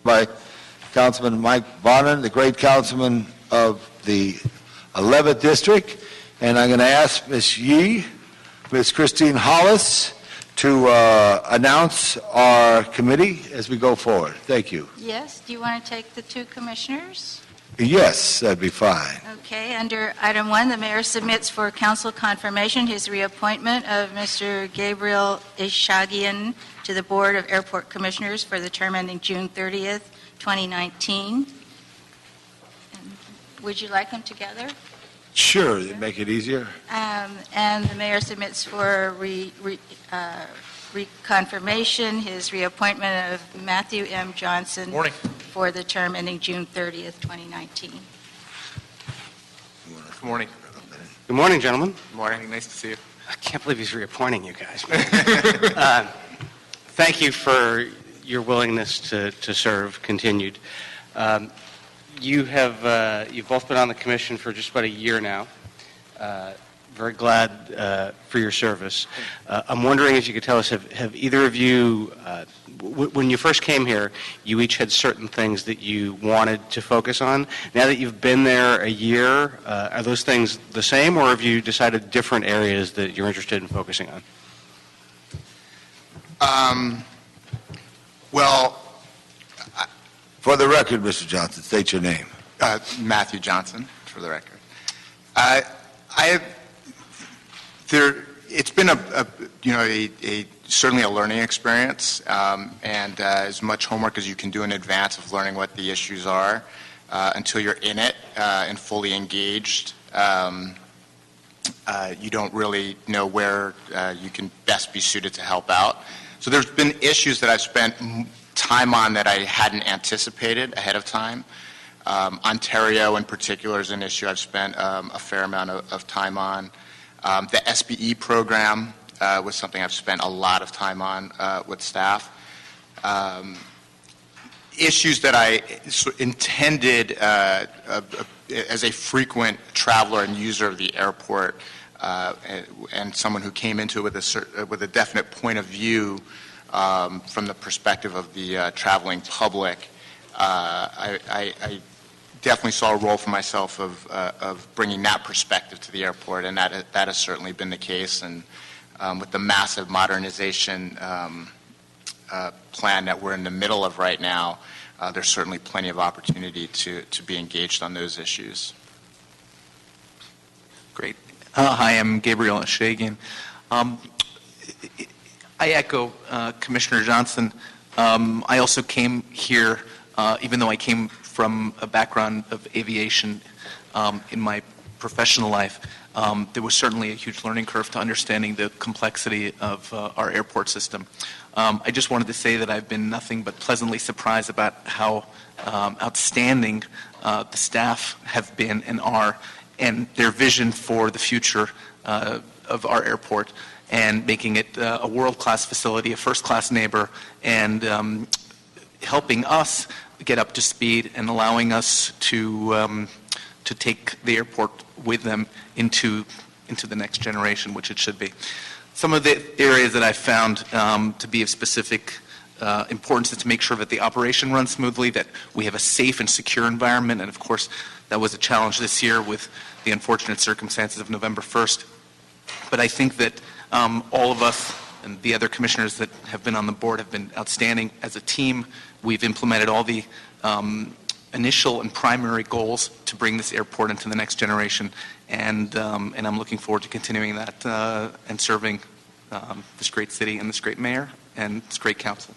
by Councilman Mike Bonin, the great councilman of the 11th District. And I'm going to ask Ms. Yee, Ms. Christine Hollis, to announce our committee as we go forward. Thank you. Yes. Do you want to take the two commissioners? Yes, that'd be fine. Okay. Under item 1, the mayor submits for council confirmation his reappointment of Mr. Gabriel Ishagian to the Board of Airport Commissioners for the term ending June 30th, 2019. Would you like them together? Sure, they make it easier. And the mayor submits for reconfirmation his reappointment of Matthew M. Johnson for the term ending June 30th, 2019. Good morning. Good morning, gentlemen. Good morning. Nice to see you. I can't believe he's reappointing you guys. Thank you for your willingness to serve, continued. You've both been on the commission for just about a year now. Very glad for your service. I'm wondering if you could tell us, have either of you, when you first came here, you each had certain things that you wanted to focus on. Now that you've been there a year, are those things the same, or have you decided different areas that you're interested in focusing on? Well, For the record, Mr. Johnson, state your name. Matthew Johnson, for the record. It's been certainly a learning experience, and as much homework as you can do in advance of learning what the issues are until you're in it and fully engaged. You don't really know where you can best be suited to help out. So there's been issues that I've spent time on that I hadn't anticipated ahead of time. Ontario in particular is an issue I've spent a fair amount of time on. The SBE program was something I've spent a lot of time on with staff. Issues that I intended as a frequent traveler and user of the airport and someone who came into it with a definite point of view from the perspective of the traveling public. I definitely saw a role for myself of bringing that perspective to the airport, and that has certainly been the case. And with the massive modernization plan that we're in the middle of right now, there's certainly plenty of opportunity to be engaged on those issues. Great. Hi, I'm Gabriel Ishagian. I echo Commissioner Johnson. I also came here, even though I came from a background of aviation in my professional life, there was certainly a huge learning curve to understanding the complexity of our airport system. I just wanted to say that I've been nothing but pleasantly surprised about how outstanding the staff have been and are, and their vision for the future of our airport, and making it a world-class facility, a first-class neighbor, and helping us get up to speed and allowing us to take the airport with them into the next generation, which it should be. Some of the areas that I found to be of specific importance is to make sure that the operation runs smoothly, that we have a safe and secure environment, and of course that was a challenge this year with the unfortunate circumstances of November 1st. But I think that all of us and the other commissioners that have been on the board have been outstanding. As a team, we've implemented all the initial and primary goals to bring this airport into the next generation, and I'm looking forward to continuing that and serving this great city and this great mayor and this great council.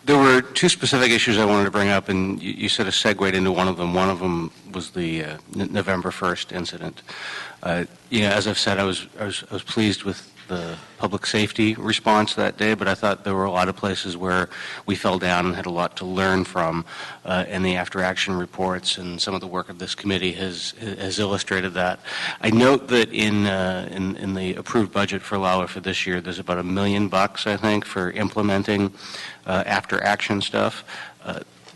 There were two specific issues I wanted to bring up, and you sort of segued into one of them. One of them was the November 1st incident. As I've said, I was pleased with the public safety response that day, but I thought there were a lot of places where we fell down and had a lot to learn from, and the after-action reports and some of the work of this committee has illustrated that. I note that in the approved budget for LAWA for this year, there's about $1 million, I think, for implementing after-action stuff.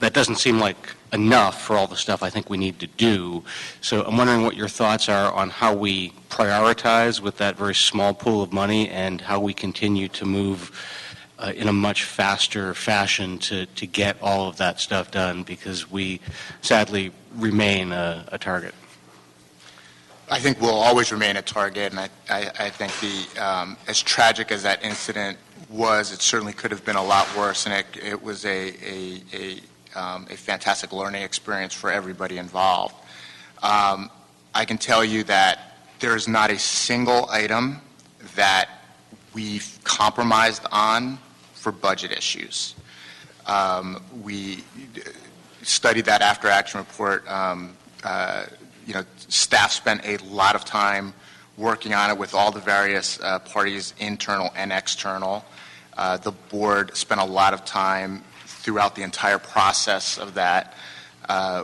That doesn't seem like enough for all the stuff I think we need to do. So I'm wondering what your thoughts are on how we prioritize with that very small pool of money and how we continue to move in a much faster fashion to get all of that stuff done, because we sadly remain a target. I think we'll always remain a target, and I think as tragic as that incident was, it certainly could have been a lot worse, and it was a fantastic learning experience for everybody involved. I can tell you that there is not a single item that we've compromised on for budget issues. We studied that after-action report. Staff spent a lot of time working on it with all the various parties, internal and external. The board spent a lot of time throughout the entire process of that.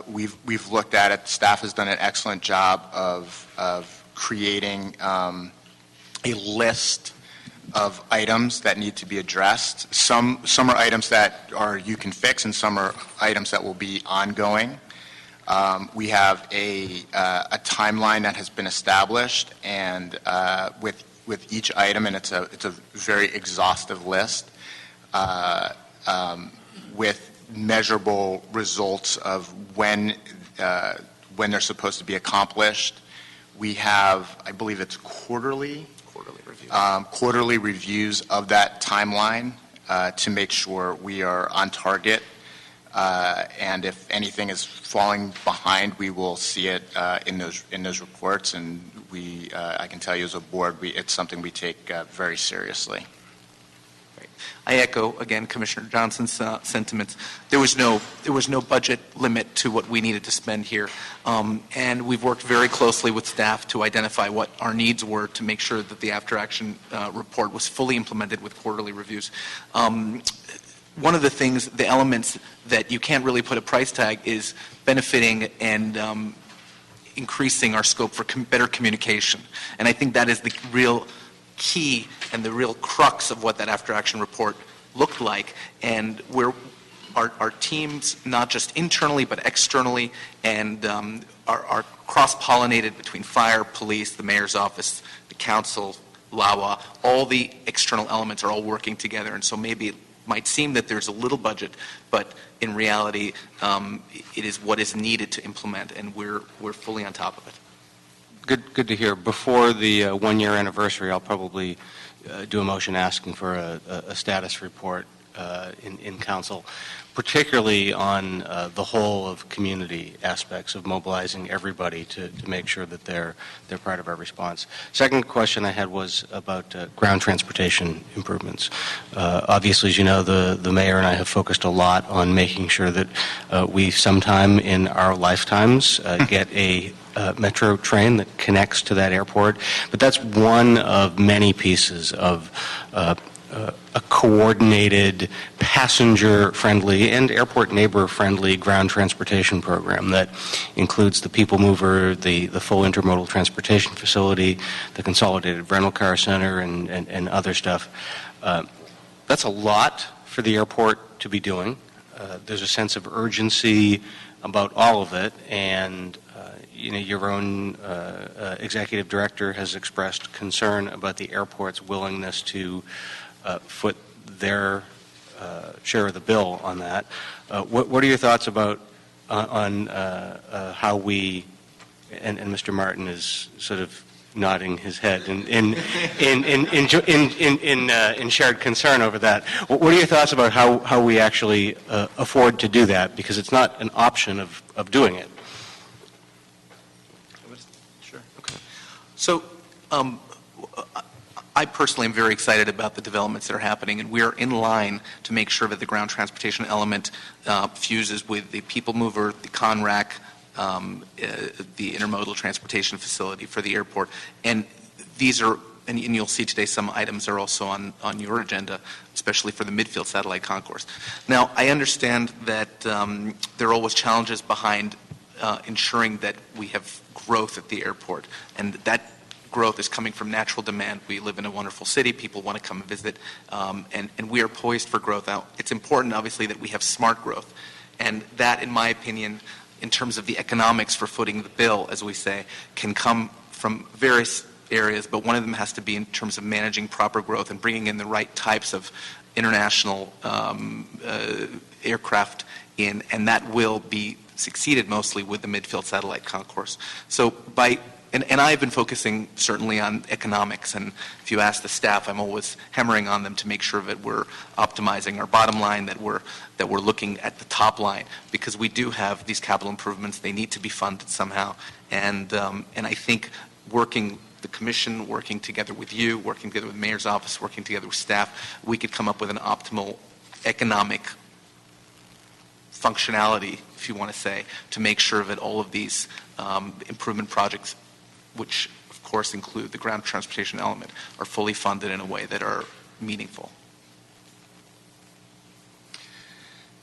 We've looked at it. Staff has done an excellent job of creating a list of items that need to be addressed. Some are items that you can fix, and some are items that will be ongoing. We have a timeline that has been established, and with each item, and it's a very exhaustive list with measurable results of when they're supposed to be accomplished. We have, I believe it's quarterly reviews of that timeline to make sure we are on target. And if anything is falling behind, we will see it in those reports. And I can tell you as a board, it's something we take very seriously. I echo again Commissioner Johnson's sentiments. There was no budget limit to what we needed to spend here, and we've worked very closely with staff to identify what our needs were to make sure that the after-action report was fully implemented with quarterly reviews. One of the things, the elements that you can't really put a price tag is benefiting and increasing our scope for better communication, and I think that is the real key and the real crux of what that after-action report looked like. And our teams, not just internally but externally, and are cross-pollinated between fire, police, the mayor's office, the council, LAWA. All the external elements are all working together, and so maybe it might seem that there's a little budget, but in reality, it is what is needed to implement, and we're fully on top of it. Good to hear. Before the one-year anniversary, I'll probably do a motion asking for a status report in council, particularly on the whole of community aspects of mobilizing everybody to make sure that they're part of our response. Second question I had was about ground transportation improvements. Obviously, as you know, the mayor and I have focused a lot on making sure that we sometime in our lifetimes get a metro train that connects to that airport, but that's one of many pieces of a coordinated, passenger-friendly and airport neighbor-friendly ground transportation program that includes the People Mover, the full intermodal transportation facility, the consolidated rental car center, and other stuff. That's a lot for the airport to be doing. There's a sense of urgency about all of it, and your own executive director has expressed concern about the airport's willingness to foot their share of the bill on that. What are your thoughts about on how we, and Mr. Martin is sort of nodding his head in shared concern over that. What are your thoughts about how we actually afford to do that? Because it's not an option of doing it. Sure. Okay. So, I personally am very excited about the developments that are happening, and we are in line to make sure that the ground transportation element fuses with the People Mover, the CONRAC, the intermodal transportation facility for the airport. And these are, and you'll see today some items are also on your agenda, especially for the Midfield Satellite Concourse. Now, I understand that there are always challenges behind ensuring that we have growth at the airport, and that growth is coming from natural demand. We live in a wonderful city. People want to come and visit, and we are poised for growth. Now, it's important, obviously, that we have smart growth, and that, in my opinion, in terms of the economics for footing the bill, as we say, can come from various areas, but one of them has to be in terms of managing proper growth and bringing in the right types of international aircraft in, and that will be succeeded mostly with the midfield satellite concourse. So and I've been focusing certainly on economics, and if you ask the staff, I'm always hammering on them to make sure that we're optimizing our bottom line, that we're looking at the top line, because we do have these capital improvements. They need to be funded somehow, and I think the commission, working together with you, working together with the mayor's office, working together with staff, we could come up with an optimal economic functionality, if you want to say, to make sure that all of these improvement projects, which of course include the ground transportation element, are fully funded in a way that are meaningful.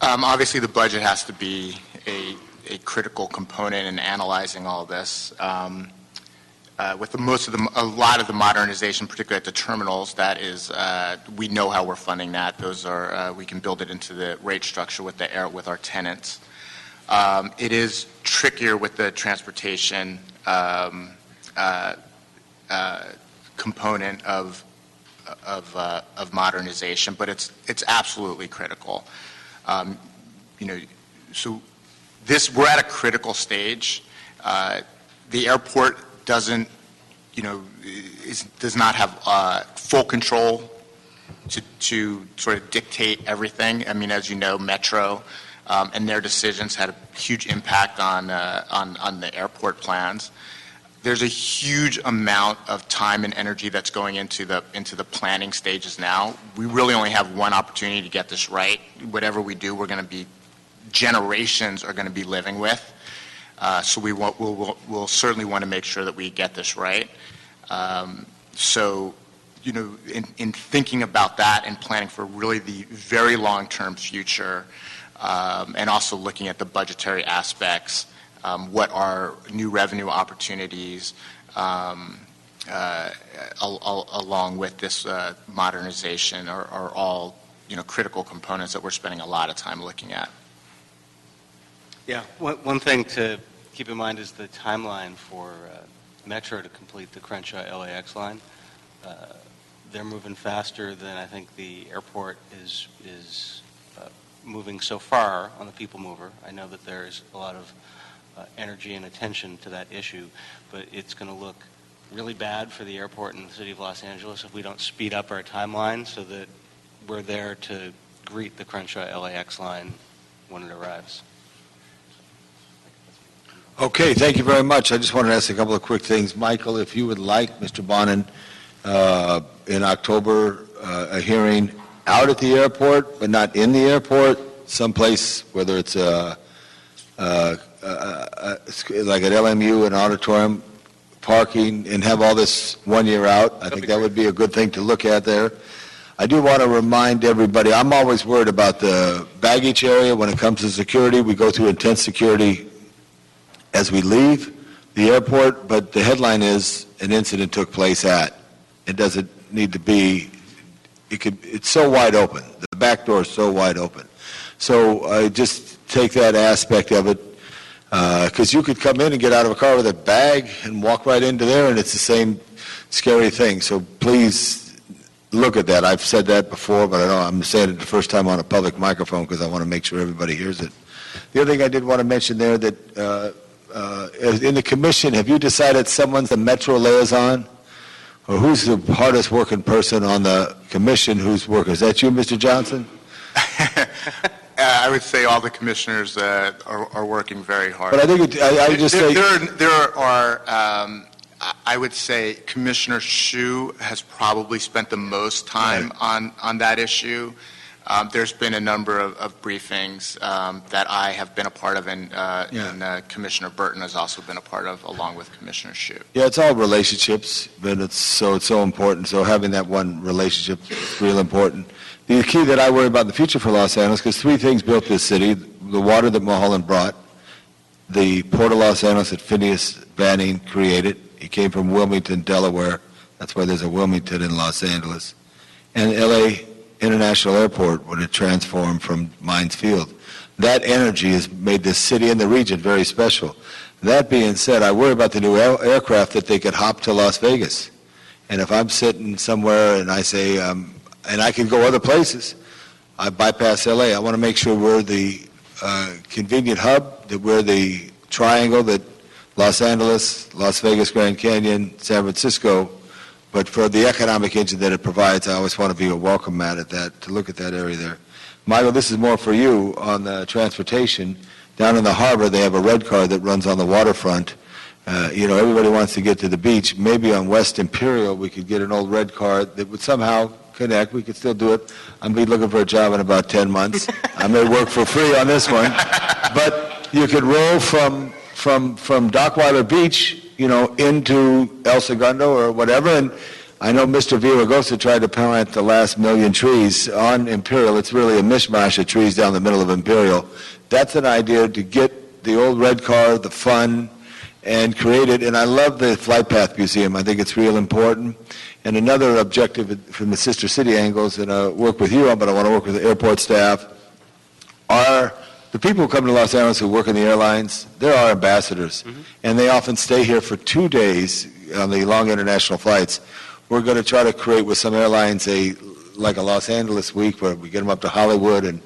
Obviously, the budget has to be a critical component in analyzing all this. With a lot of the modernization, particularly at the terminals, that is, we know how we're funding that. Those are we can build it into the rate structure with our tenants. It is trickier with the transportation component of modernization, but it's absolutely critical. So we're at a critical stage. The airport does not have full control to sort of dictate everything. I mean, as you know, Metro and their decisions had a huge impact on the airport plans. There's a huge amount of time and energy that's going into the planning stages now. We really only have one opportunity to get this right. Whatever we do, generations are going to be living with. So we'll certainly want to make sure that we get this right. In thinking about that and planning for really the very long-term future, and also looking at the budgetary aspects, what are new revenue opportunities along with this modernization are all critical components that we're spending a lot of time looking at. Yeah, one thing to keep in mind is the timeline for Metro to complete the Crenshaw LAX line. They're moving faster than I think the airport is moving so far on the people mover. I know that there's a lot of energy and attention to that issue, but it's going to look really bad for the airport in the city of Los Angeles if we don't speed up our timeline so that we're there to greet the Crenshaw LAX line when it arrives. Okay, thank you very much. I just wanted to ask a couple of quick things. Michael, if you would like, Mr. Bonin, in October, a hearing out at the airport, but not in the airport, someplace, whether it's like at LMU, an auditorium, parking, and have all this 1 year out. I think that would be a good thing to look at there. I do want to remind everybody, I'm always worried about the baggage area when it comes to security. We go through intense security as we leave the airport, but the headline is an incident took place at. It doesn't need to be, it's so wide open. The back door is so wide open. So I just take that aspect of it, because you could come in and get out of a car with a bag and walk right into there, and it's the same scary thing. So please look at that. I've said that before, but I know I'm saying it the first time on a public microphone because I want to make sure everybody hears it. The other thing I did want to mention there that in the commission, have you decided someone's the Metro liaison? Or who's the hardest working person on the commission who's working? Is that you, Mr. Johnson? I would say all the commissioners are working very hard. But I think I would just say... There are I would say Commissioner Hsu has probably spent the most time on that issue. There's been a number of briefings that I have been a part of, and Commissioner Burton has also been a part of, along with Commissioner Hsu. Yeah, it's all relationships, but it's so important. So having that one relationship is real important. The key that I worry about in the future for Los Angeles, because three things built this city: the water that Mulholland brought, the Port of Los Angeles that Phineas Banning created. He came from Wilmington, Delaware. That's why there's a Wilmington in Los Angeles. And L.A. International Airport, when it transformed from Mines Field. That energy has made this city and the region very special. That being said, I worry about the new aircraft that they could hop to Las Vegas. And if I'm sitting somewhere and I say, and I can go other places. I bypass LA. I want to make sure we're the convenient hub, that we're the triangle that Los Angeles, Las Vegas, Grand Canyon, San Francisco, but for the economic engine that it provides, I always want to be a welcome mat at that, to look at that area there. Michael, this is more for you on the transportation. Down in the harbor, they have a red car that runs on the waterfront. Everybody wants to get to the beach. Maybe on West Imperial, we could get an old red car that would somehow connect. We could still do it. I'm be looking for a job in about 10 months. I may work for free on this one. But you could roll from Dockweiler Beach, into El Segundo or whatever. And I know Mr. Villaraigosa tried to plant the last 1,000,000 trees on Imperial. It's really a mishmash of trees down the middle of Imperial. That's an idea to get the old red car, the fun, and create it. And I love the Flight Path Museum. I think it's real important. And another objective from the sister city angles that I work with you on, but I want to work with the airport staff, are the people who come to Los Angeles who work in the airlines. They're our ambassadors. And they often stay here for 2 days on the long international flights. We're going to try to create with some airlines like a Los Angeles week where we get them up to Hollywood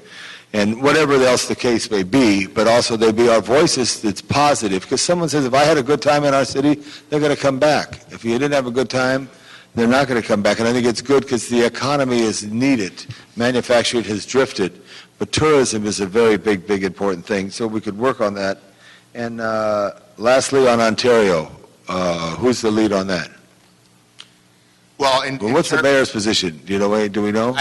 and whatever else the case may be, but also they be our voices that's positive. Because someone says, if I had a good time in our city, they're going to come back. If you didn't have a good time, they're not going to come back. And I think it's good because the economy is needed. Manufacturing has drifted, but tourism is a very big, big, important thing. So we could work on that. And lastly, on Ontario, who's the lead on that? Well, What's the mayor's position? Do we know?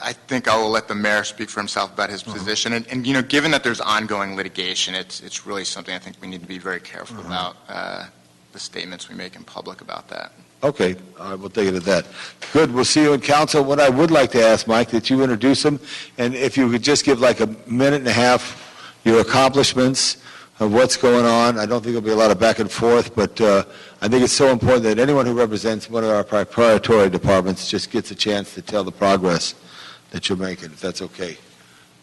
I think I will let the mayor speak for himself about his position. And given that there's ongoing litigation, it's really something I think we need to be very careful about the statements we make in public about that. Okay, all right, we'll take it at that. Good, we'll see you in council. What I would like to ask, Mike, that you introduce him, and if you could just give like a minute and a half your accomplishments of what's going on. I don't think there'll be a lot of back and forth, but I think it's so important that anyone who represents one of our proprietary departments just gets a chance to tell the progress that you're making, if that's okay.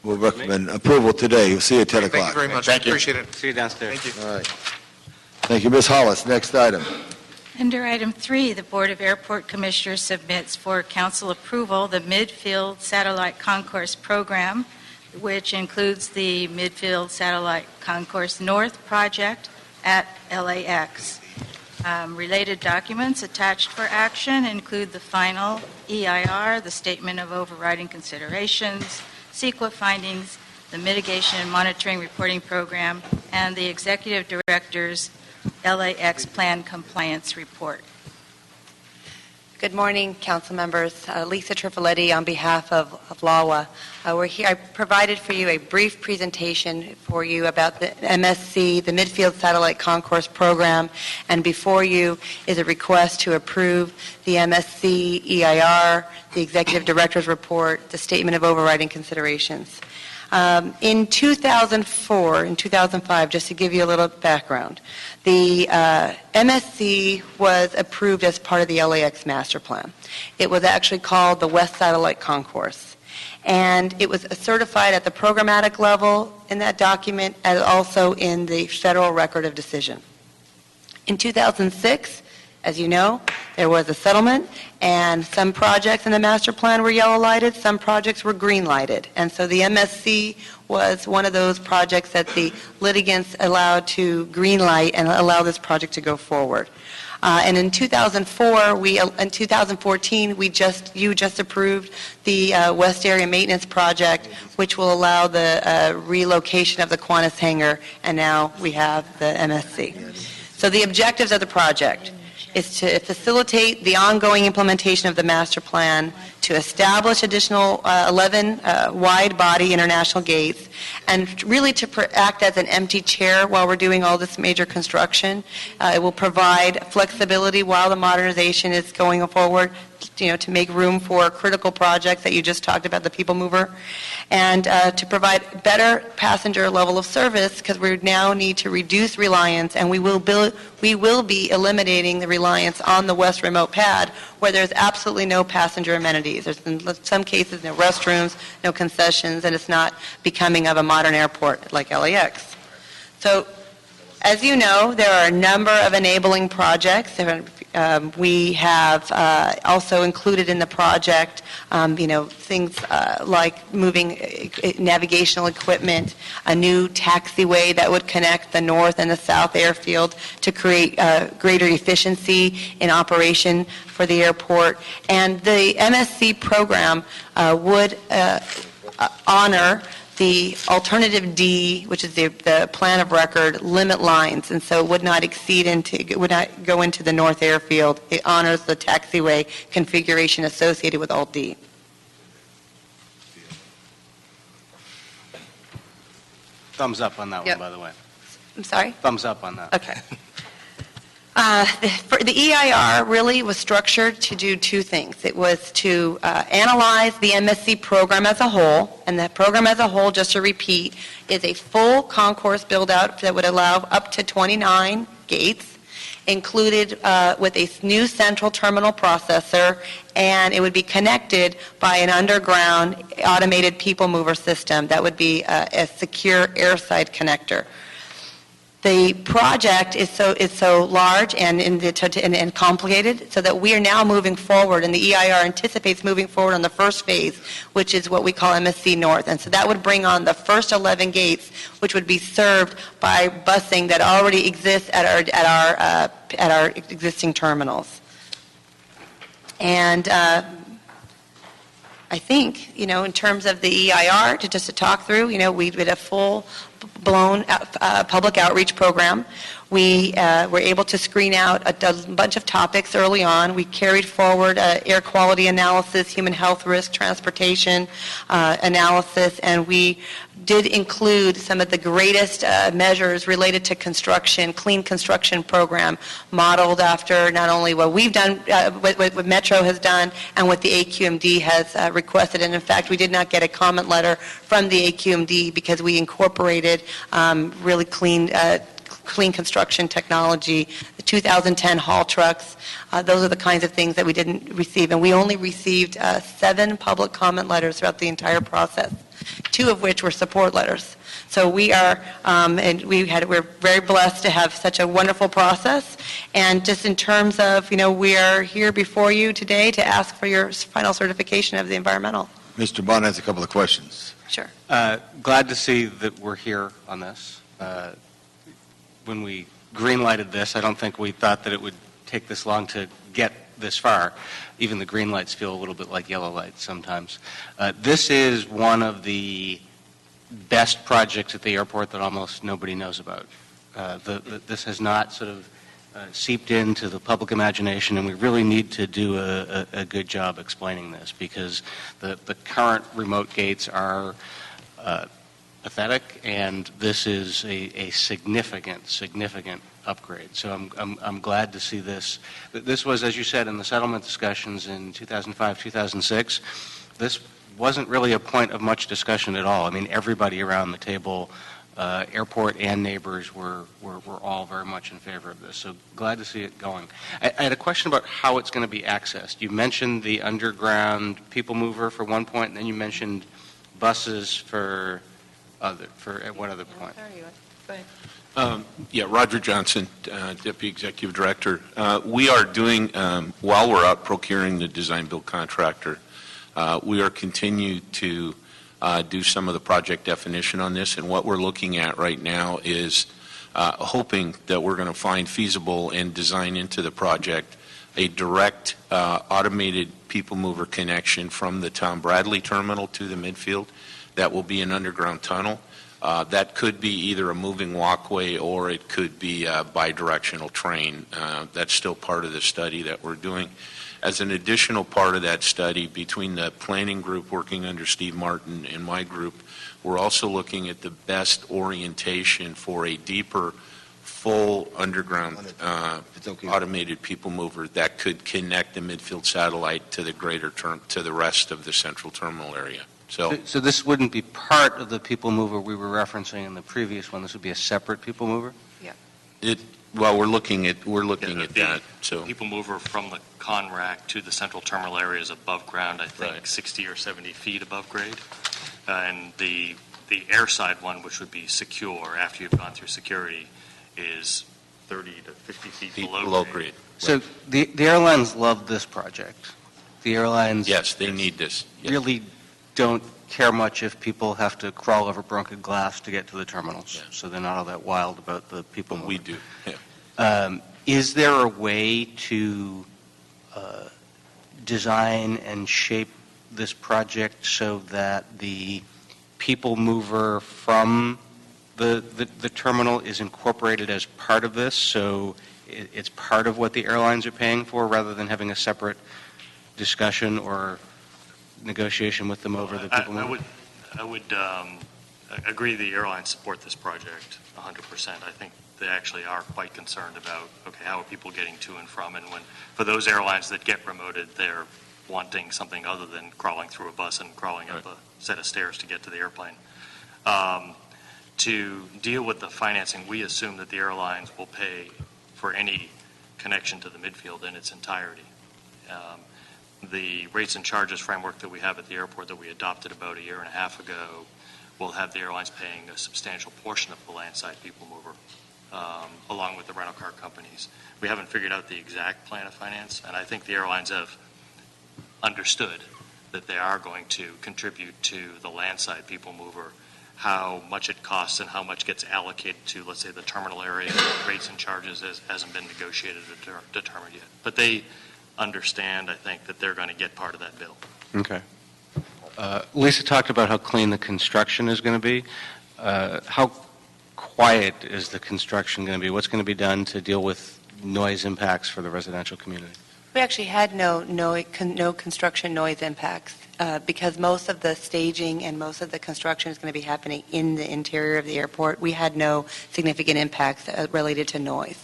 We'll recommend approval today. We'll see you at 10 o'clock. Thank you very much. Thank you. Appreciate it. See you downstairs. Thank you. All right. Thank you, Ms. Hollis. Next item. Under item 3, the Board of Airport Commissioners submits for council approval the Midfield Satellite Concourse Program, which includes the Midfield Satellite Concourse North project at LAX. Related documents attached for action include the final EIR, the Statement of Overriding Considerations, CEQA findings, the Mitigation and Monitoring Reporting Program, and the Executive Director's LAX Plan Compliance Report. Good morning, council members. Lisa Trifoletti on behalf of LAWA. We're here. I provided for you a brief presentation for you about the MSC, the Midfield Satellite Concourse Program, and before you is a request to approve the MSC EIR, the Executive Director's Report, the Statement of Overriding Considerations. In 2004 and 2005, just to give you a little background, the MSC was approved as part of the LAX Master Plan. It was actually called the West Satellite Concourse. And it was certified at the programmatic level in that document and also in the Federal Record of Decision. In 2006, as you know, there was a settlement, and some projects in the master plan were yellow lighted, some projects were green lighted. And so the MSC was one of those projects that the litigants allowed to green light and allow this project to go forward. And in 2014, you just approved the West Area Maintenance Project, which will allow the relocation of the Qantas hangar, and now we have the MSC. So the objectives of the project is to facilitate the ongoing implementation of the master plan, to establish additional 11 wide-body international gates, and really to act as an empty chair while we're doing all this major construction. It will provide flexibility while the modernization is going forward, to make room for critical projects that you just talked about, the people mover, and to provide better passenger level of service, because we now need to reduce reliance, and we will be eliminating the reliance on the West Remote Pad, where there's absolutely no passenger amenities. There's in some cases no restrooms, no concessions, and it's not becoming of a modern airport like LAX. So, as you know, there are a number of enabling projects. We have also included in the project, things like moving navigational equipment, a new taxiway that would connect the north and the south airfield to create greater efficiency in operation for the airport. And the MSC program would honor the alternative D, which is the plan of record, limit lines, and so it would not go into the north airfield. It honors the taxiway configuration associated with Alt D. Thumbs up on that Yep. one, by the way. I'm sorry? Thumbs up on that. Okay. The EIR really was structured to do two things. It was to analyze the MSC program as a whole, and the program as a whole, just to repeat, is a full concourse build-out that would allow up to 29 gates, included with a new central terminal processor, and it would be connected by an underground automated people mover system that would be a secure airside connector. The project is so large and complicated, so that we are now moving forward, and the EIR anticipates moving forward on the first phase, which is what we call MSC North. And so that would bring on the first 11 gates, which would be served by busing that already exists at our existing terminals. And I think, in terms of the EIR, to talk through, we did a full-blown public outreach program. We were able to screen out a bunch of topics early on. We carried forward air quality analysis, human health risk, transportation analysis, and we did include some of the greatest measures related to construction, clean construction program, modeled after not only what we've done, what Metro has done, and what the AQMD has requested. And in fact, we did not get a comment letter from the AQMD because we incorporated really clean construction technology, the 2010 haul trucks. Those are the kinds of things that we didn't receive. And we only received 7 public comment letters throughout the entire process, 2 of which were support letters. So we are, we're very blessed to have such a wonderful process. And just in terms of, we are here before you today to ask for your final certification of the environmental. Mr. Bond has a couple of questions. Sure. Glad to see that we're here on this. When we green-lighted this, I don't think we thought that it would take this long to get this far. Even the green lights feel a little bit like yellow lights sometimes. This is one of the best projects at the airport that almost nobody knows about. This has not sort of seeped into the public imagination, and we really need to do a good job explaining this, because the current remote gates are pathetic, and this is a significant upgrade. So I'm glad to see this. This was, as you said, in the settlement discussions in 2005, 2006. This wasn't really a point of much discussion at all. I mean, everybody around the table, airport and neighbors, were all very much in favor of this. So glad to see it going. I had a question about how it's going to be accessed. You mentioned the underground people mover for one point, and then you mentioned buses for at what other point? Roger Johnson, Deputy Executive Director. We are doing, while we're out procuring the design-build contractor, we are continuing to do some of the project definition on this, and what we're looking at right now is hoping that we're going to find feasible and design into the project a direct automated people mover connection from the Tom Bradley terminal to the midfield. That will be an underground tunnel. That could be either a moving walkway or it could be a bidirectional train. That's still part of the study that we're doing. As an additional part of that study, between the planning group working under Steve Martin and my group, we're also looking at the best orientation for a deeper, full underground automated people mover that could connect the midfield satellite to the rest of the central terminal area. So this wouldn't be part of the people mover we were referencing in the previous one. This would be a separate people mover? Yeah. We're looking at that. So people mover from the con rack to the central terminal area is above ground, I think, Right. 60 or 70 feet above grade. And the airside one, which would be secure after you've gone through security, is 30 to 50 feet Feet below grade. grade. So the airlines love this project. The airlines Yes, they need this. Yes. really don't care much if people have to crawl over broken glass to get to the terminals. Yeah. So they're not all that wild about the people We moving. do. Yeah. Is there a way to design and shape this project so that the people mover from the terminal is incorporated as part of this, so it's part of what the airlines are paying for, rather than having a separate discussion or negotiation with them over the people mover? I would agree the airlines support this project 100%. I think they actually are quite concerned about, okay, how are people getting to and from? And when, for those airlines that get promoted, they're wanting something other than crawling through a bus and crawling up a set of stairs to get to the airplane. To deal with the financing, we assume that the airlines will pay for any connection to the midfield in its entirety. The rates and charges framework that we have at the airport that we adopted about a year and a half ago will have the airlines paying a substantial portion of the landside people mover, along with the rental car companies. We haven't figured out the exact plan of finance, and I think the airlines have understood that they are going to contribute to the landside people mover. How much it costs and how much gets allocated to, let's say, the terminal area rates and charges hasn't been negotiated or determined yet. But they understand, I think, that they're going to get part of that bill. Okay. Lisa talked about how clean the construction is going to be. How quiet is the construction going to be? What's going to be done to deal with noise impacts for the residential community? We actually had no construction noise impacts because most of the staging and most of the construction is going to be happening in the interior of the airport. We had no significant impacts related to noise.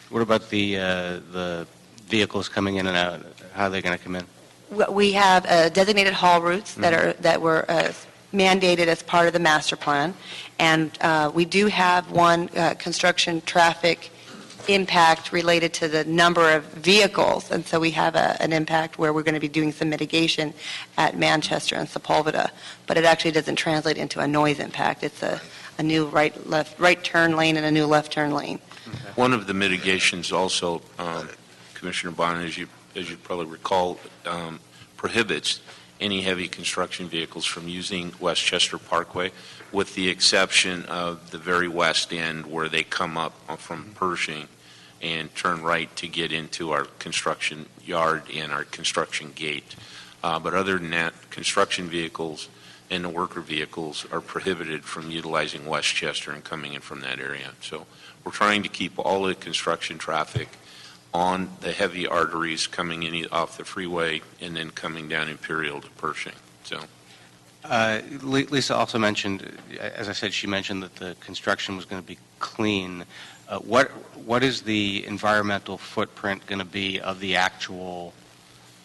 What about the vehicles coming in and out? How are they going to come in? We have designated haul routes that were mandated as part of the master plan, and we do have one construction traffic impact related to the number of vehicles, and so we have an impact where we're going to be doing some mitigation at Manchester and Sepulveda, but it actually doesn't translate into a noise impact. It's a new right turn lane and a new left turn lane. Okay. One of the mitigations also, Commissioner Bonin, as you probably recall, prohibits any heavy construction vehicles from using Westchester Parkway, with the exception of the very west end where they come up from Pershing and turn right to get into our construction yard and our construction gate. But other than that, construction vehicles and the worker vehicles are prohibited from utilizing Westchester and coming in from that area. So we're trying to keep all the construction traffic on the heavy arteries coming in off the freeway and then coming down Imperial to Pershing. So. Lisa also mentioned, as I said, she mentioned that the construction was going to be clean. What is the environmental footprint going to be of the actual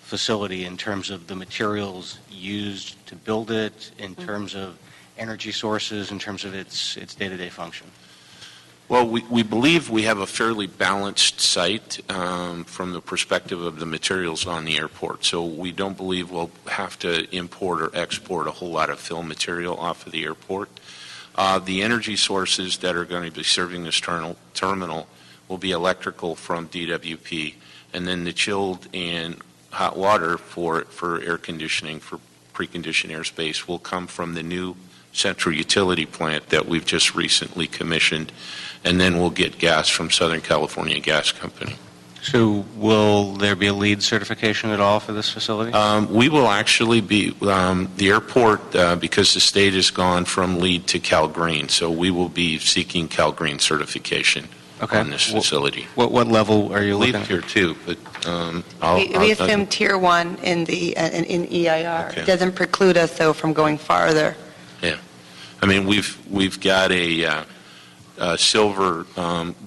facility in terms of the materials used to build it, in terms of energy sources, in terms of its day-to-day function? Well, we believe we have a fairly balanced site from the perspective of the materials on the airport. So we don't believe we'll have to import or export a whole lot of fill material off of the airport. The energy sources that are going to be serving this terminal will be electrical from DWP, and then the chilled and hot water for air conditioning, for preconditioned airspace, will come from the new central utility plant that we've just recently commissioned, and then we'll get gas from Southern California Gas Company. So will there be a LEED certification at all for this facility? We will actually be, the airport, because the state has gone from LEED to CalGreen, so we will be seeking CalGreen certification on this facility. What level are you looking at? I believe Tier 2, but We assume Tier 1 in EIR. Okay. It doesn't preclude us, though, from going farther. Yeah. I mean, we've got a silver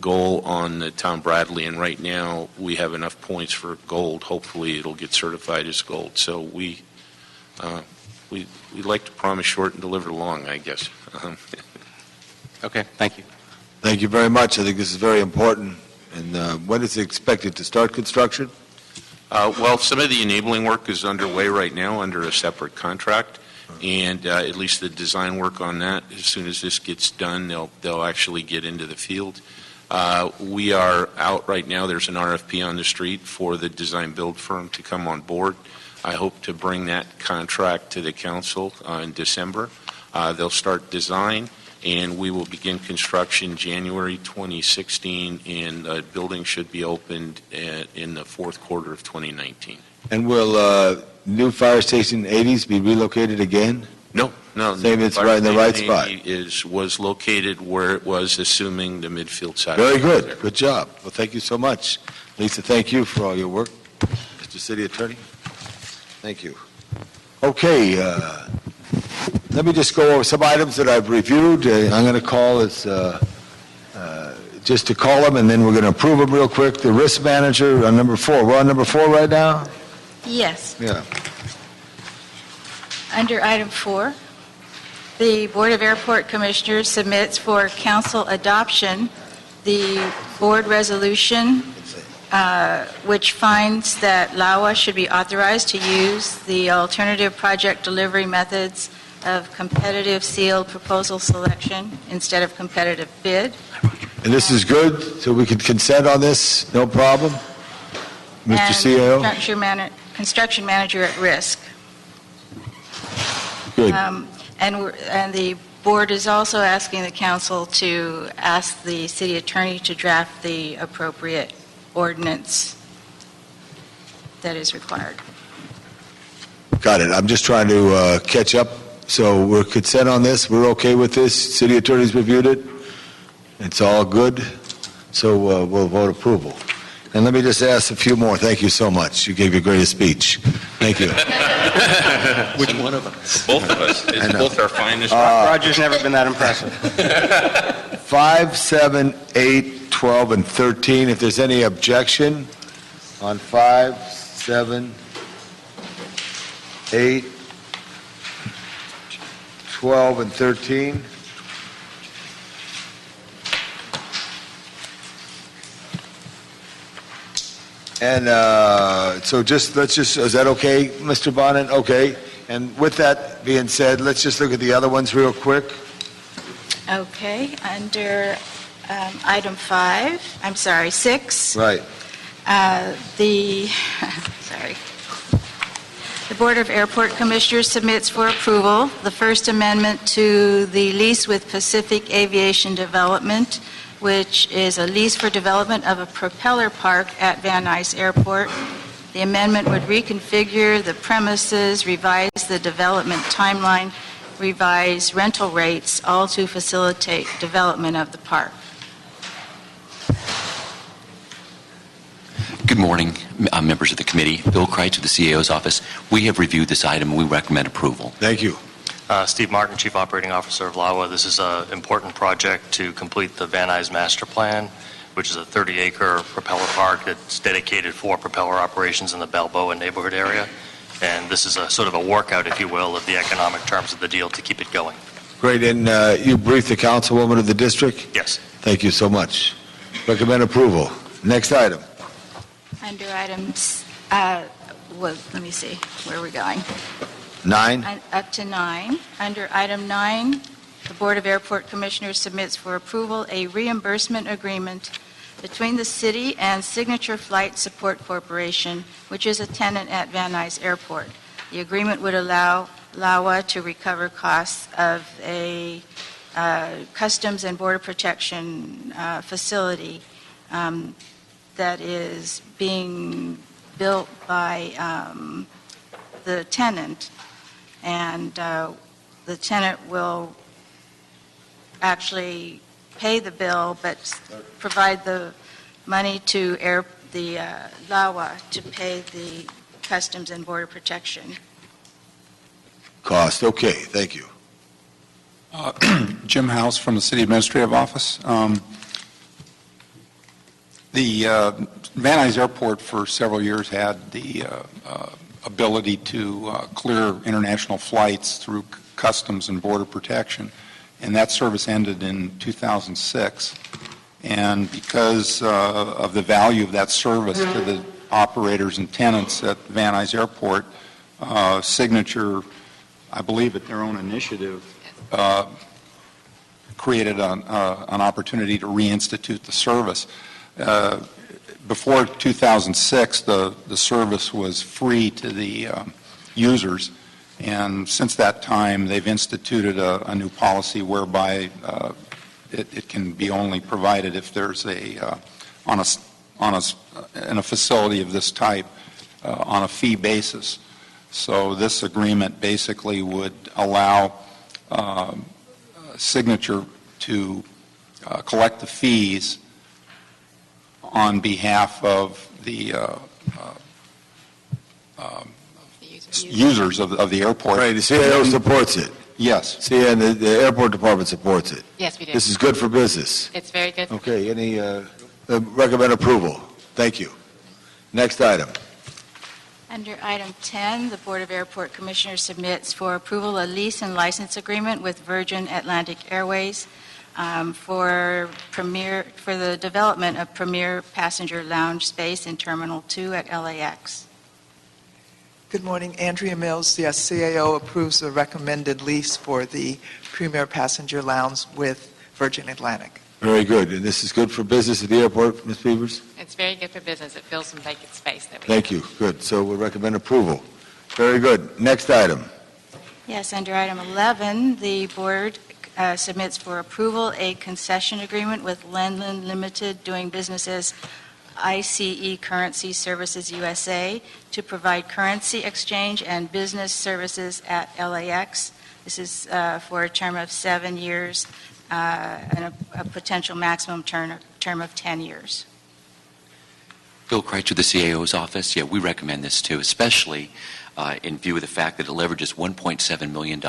goal on the Tom Bradley, and right now we have enough points for gold. Hopefully it'll get certified as gold. So we like to promise short and deliver long, I guess. Okay, thank you. Thank you very much. I think this is very important. And when is it expected to start construction? Well, some of the enabling work is underway right now under a separate contract. And at least the design work on that, as soon as this gets done, they'll actually get into the field. We are out right now. There's an RFP on the street for the design-build firm to come on board. I hope to bring that contract to the council in December. They'll start design, and we will begin construction January 2016, and the building should be opened in the fourth quarter of 2019. And will new fire station 80s be relocated again? No. Same, it's right in the right spot. Was located where it was, assuming the midfield side. Very good. Good job. Well, thank you so much. Lisa, thank you for all your work. Mr. City Attorney, thank you. Okay, let me just go over some items that I've reviewed. I'm going to call as just to call them, and then we're going to approve them real quick. The risk manager on number 4. We're on number 4 right now? Yes. Yeah. Under item 4, the Board of Airport Commissioners submits for council adoption the board resolution which finds that LAWA should be authorized to use the alternative project delivery methods of competitive sealed proposal selection instead of competitive bid. And this is good, so we can consent on this, no problem? Mr. CAO? Construction manager at risk. Good. And the board is also asking the council to ask the city attorney to draft the appropriate ordinance that is required. Got it. I'm just trying to catch up. So we're consent on this. We're okay with this. City attorney's reviewed it. It's all good. So we'll vote approval. And let me just ask a few more. Thank you so much. You gave your greatest speech. Thank you. Which one of us? Both of us. It's both our finest. Roger's never been that impressive. 5, 7, 8, 12, and 13. If there's any objection on 5, 7, 8, 12, and 13. And so is that okay, Mr. Bonin? Okay. And with that being said, let's just look at the other ones real quick. Okay, under item 6. Right. The Board of Airport Commissioners submits for approval the First Amendment to the lease with Pacific Aviation Development, which is a lease for development of a propeller park at Van Nuys Airport. The amendment would reconfigure the premises, revise the development timeline, revise rental rates, all to facilitate development of the park. Good morning, members of the committee. Bill Kreitz of the CAO's office. We have reviewed this item and we recommend approval. Thank you. Steve Martin, Chief Operating Officer of LAWA. This is an important project to complete the Van Nuys Master Plan, which is a 30-acre propeller park that's dedicated for propeller operations in the Balboa neighborhood area. And this is a sort of a workout, if you will, of the economic terms of the deal to keep it going. Great. And you briefed the councilwoman of the district? Yes. Thank you so much. Recommend approval. Next item. Under items, let me see, where are we going? 9. Up to 9. Under item 9, the Board of Airport Commissioners submits for approval a reimbursement agreement between the city and Signature Flight Support Corporation, which is a tenant at Van Nuys Airport. The agreement would allow LAWA to recover costs of a Customs and Border Protection facility that is being built by the tenant, and the tenant will actually pay the bill, but provide the money to the LAWA to pay the Customs and Border Protection. Cost. Okay. Thank you. Jim House from the City Administrative Office. The Van Nuys Airport for several years had the ability to clear international flights through Customs and Border Protection, and that service ended in 2006. And because of the value of that service to the operators and tenants at Van Nuys Airport, Signature, I believe at their own initiative, created an opportunity to reinstitute the service. Before 2006, the service was free to the users, and since that time, they've instituted a new policy whereby it can be only provided if there's in a facility of this type on a fee basis. So this agreement basically would allow Signature to collect the fees on behalf of the users of the airport. Right, the CAO supports it. Yes. See, and the airport department supports it. Yes, we do. This is good for business. It's very good. Okay, any, recommend approval. Thank you. Next item. Under item 10, the Board of Airport Commissioners submits for approval a lease and license agreement with Virgin Atlantic Airways for the development of premier passenger lounge space in Terminal 2 at LAX. Good morning. Andrea Mills. Yes, CAO approves the recommended lease for the premier passenger lounge with Virgin Atlantic. Very good. And this is good for business at the airport, Ms. Beavers? It's very good for business. It fills some vacant space that we Thank you. Good. So we recommend approval. Very good. Next item. Yes, under item 11, the Board submits for approval a concession agreement with Lenlin Limited, doing business as ICE Currency Services USA, to provide currency exchange and business services at LAX. This is for a term of 7 years and a potential maximum term of 10 years. Bill Kreitzer, the CAO's office. Yeah, we recommend this too, especially in view of the fact that it leverages $1.7 million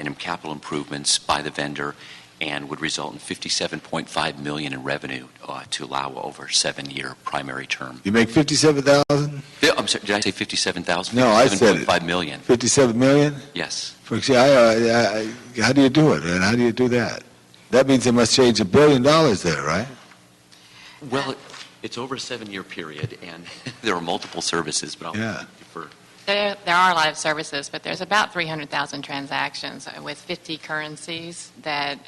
in capital improvements by the vendor and would result in $57.5 million in revenue to allow over a 7-year primary term. You make $57,000? I'm sorry, did I say 57,000? No, I said it. $57.5 million. $57 million? Yes. How do you do it, and how do you do that? That means they must change $1 billion there, right? Well, it's over a 7-year period, and there are multiple services, but I'll defer. There are a lot of services, but there's about 300,000 transactions with 50 currencies that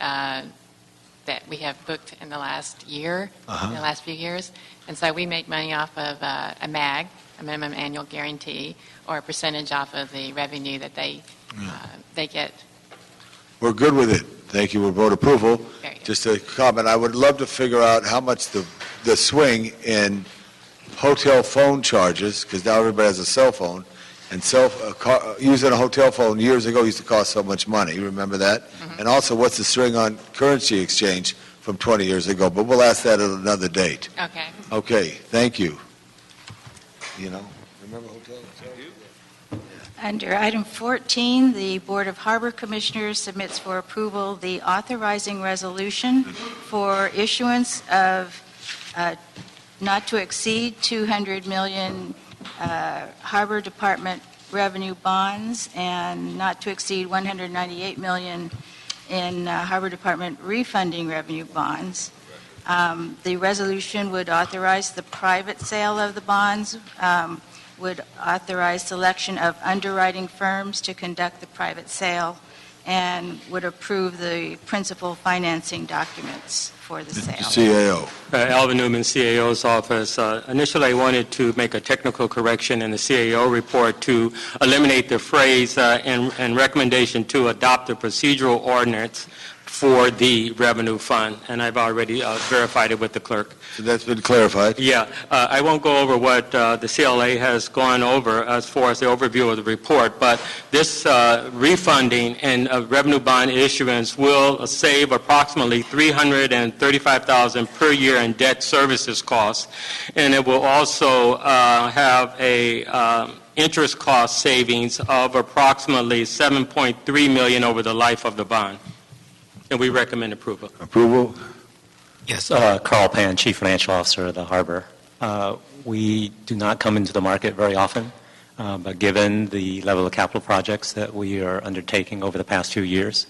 we have booked in the last year, in the last few years. And so we make money off of a MAG, a minimum annual guarantee, or a percentage off of the revenue that they get. We're good with it. Thank you. We'll vote approval. Very good. Just a comment. I would love to figure out how much the swing in hotel phone charges, because now everybody has a cell phone, and using a hotel phone years ago used to cost so much money. You remember that? Mm-hmm. And also, what's the string on currency exchange from 20 years ago? But we'll ask that at another date. Okay. Okay. Thank you. Remember hotel? Under item 14, the Board of Harbor Commissioners submits for approval the authorizing resolution for issuance of not to exceed $200 million Harbor Department revenue bonds and not to exceed $198 million in Harbor Department refunding revenue bonds. The resolution would authorize the private sale of the bonds, would authorize selection of underwriting firms to conduct the private sale, and would approve the principal financing documents for the sale. CAO. Alvin Newman, CAO's office. Initially, I wanted to make a technical correction in the CAO report to eliminate the phrase and recommendation to adopt a procedural ordinance for the revenue fund, and I've already verified it with the clerk. So that's been clarified? Yeah. I won't go over what the CLA has gone over as far as the overview of the report, but this refunding and revenue bond issuance will save approximately $335,000 per year in debt services costs, and it will also have a interest cost savings of approximately $7.3 million over the life of the bond. And we recommend approval. Approval? Yes, Carl Pan, Chief Financial Officer of the Harbor. We do not come into the market very often, but given the level of capital projects that we are undertaking over the past 2 years,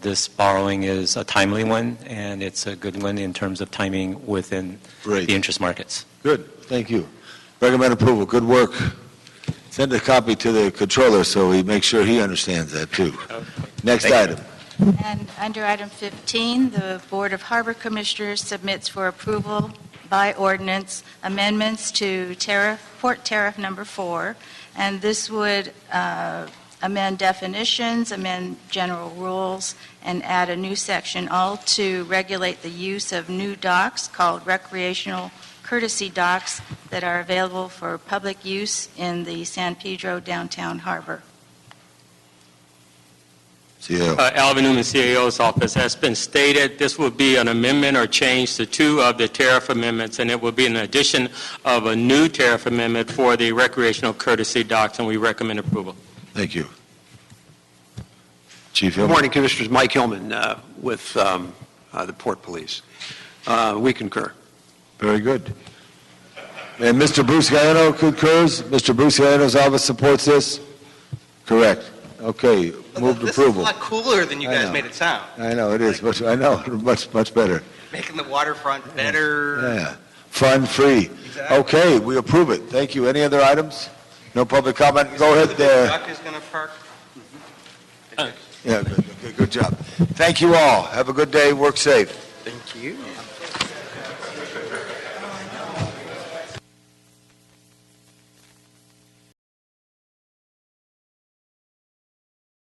this borrowing is a timely one, and it's a good one in terms of timing within the interest markets. Good. Thank you. Recommend approval. Good work. Send a copy to the controller so he makes sure he understands that too. Okay. Next item. And under item 15, the Board of Harbor Commissioners submits for approval by ordinance amendments to Port Tariff Number 4, and this would amend definitions, amend general rules, and add a new section, all to regulate the use of new docks called recreational courtesy docks that are available for public use in the San Pedro downtown harbor. Alvin Newman, CAO's office, has been stated. This will be an amendment or change to two of the tariff amendments, and it will be an addition of a new tariff amendment for the recreational courtesy docks, and we recommend approval. Thank you. Chief Good Hillman. morning, Commissioners. Mike Hillman with the Port Police. We concur. Very good. And Mr. Bruce Gaiano concurs? Mr. Bruce Gaiano's office supports this? Correct. Okay, move to This approval. is a lot cooler than you I guys know. made it sound. I know, it is. I know, much better. Making the waterfront better. Yeah, fun, free. Exactly. Okay, we approve it. Thank you. Any other items? No public comment? Go ahead The there. duck is going to park. Yeah, good job. Thank you all. Have a good day. Work safe. Thank you.